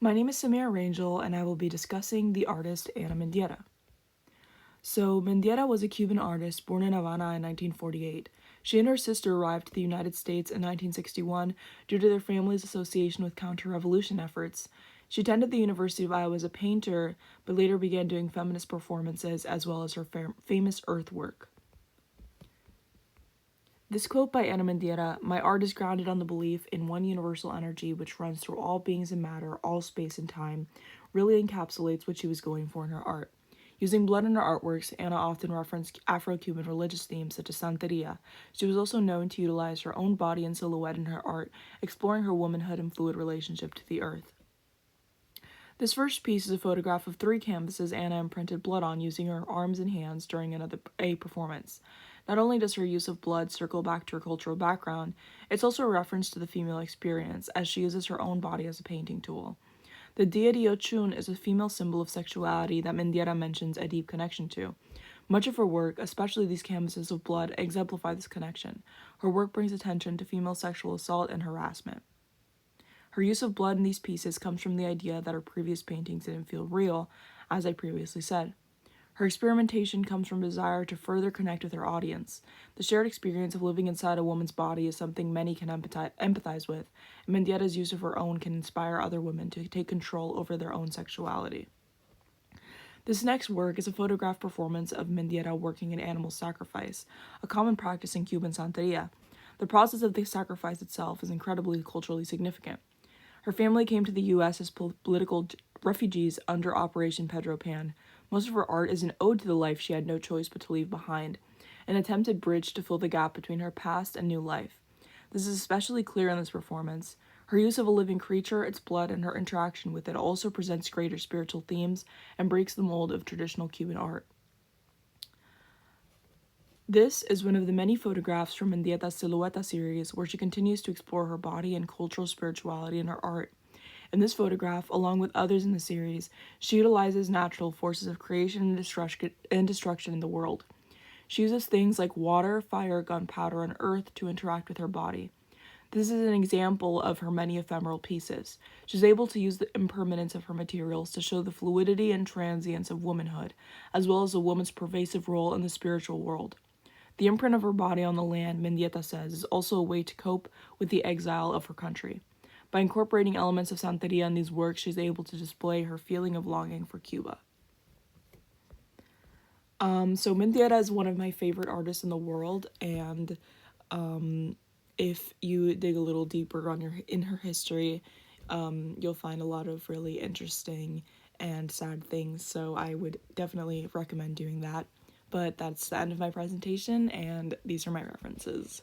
My name is Samira Rangel, and I will be discussing the artist Ana Mendieta. So, Mendieta was a Cuban artist born in Havana in 1948. She and her sister arrived to the United States in 1961 due to their family's association with counter-revolution efforts. She attended the University of Iowa as a painter, but later began doing feminist performances as well as her famous earth work. This quote by Ana Mendieta, "My art is grounded on the belief in one universal energy which runs through all beings and matter, all space and time," really encapsulates what she was going for in her art. Using blood in her artworks, Ana often referenced Afro-Cuban religious themes such as Santeria. She was also known to utilize her own body and silhouette in her art, exploring her womanhood and fluid relationship to the earth. This first piece is a photograph of 3 canvases Ana imprinted blood on using her arms and hands during a performance. Not only does her use of blood circle back to her cultural background, it's also a reference to the female experience, as she uses her own body as a painting tool. The deity Ochun is a female symbol of sexuality that Mendieta mentions a deep connection to. Much of her work, especially these canvases of blood, exemplify this connection. Her work brings attention to female sexual assault and harassment. Her use of blood in these pieces comes from the idea that her previous paintings didn't feel real, as I previously said. Her experimentation comes from desire to further connect with her audience. The shared experience of living inside a woman's body is something many can empathize with, and Mendieta's use of her own can inspire other women to take control over their own sexuality. This next work is a photograph performance of Mendieta working in animal sacrifice, a common practice in Cuban Santeria. The process of the sacrifice itself is incredibly culturally significant. Her family came to the U.S. as political refugees under Operation Pedro Pan. Most of her art is an ode to the life she had no choice but to leave behind, an attempted bridge to fill the gap between her past and new life. This is especially clear in this performance. Her use of a living creature, its blood, and her interaction with it also presents greater spiritual themes and breaks the mold of traditional Cuban art. This is one of the many photographs from Mendieta's Silueta series where she continues to explore her body and cultural spirituality in her art. In this photograph, along with others in the series, she utilizes natural forces of creation and destruction in the world. She uses things like water, fire, gunpowder, and earth to interact with her body. This is an example of her many ephemeral pieces. She's able to use the impermanence of her materials to show the fluidity and transience of womanhood, as well as a woman's pervasive role in the spiritual world. The imprint of her body on the land, Mendieta says, is also a way to cope with the exile of her country. By incorporating elements of Santeria in these works, she's able to display her feeling of longing for Cuba. So Mendieta is one of my favorite artists in the world, and if you dig a little deeper in her history, you'll find a lot of really interesting and sad things, so I would definitely recommend doing that. But that's the end of my presentation, and these are my references.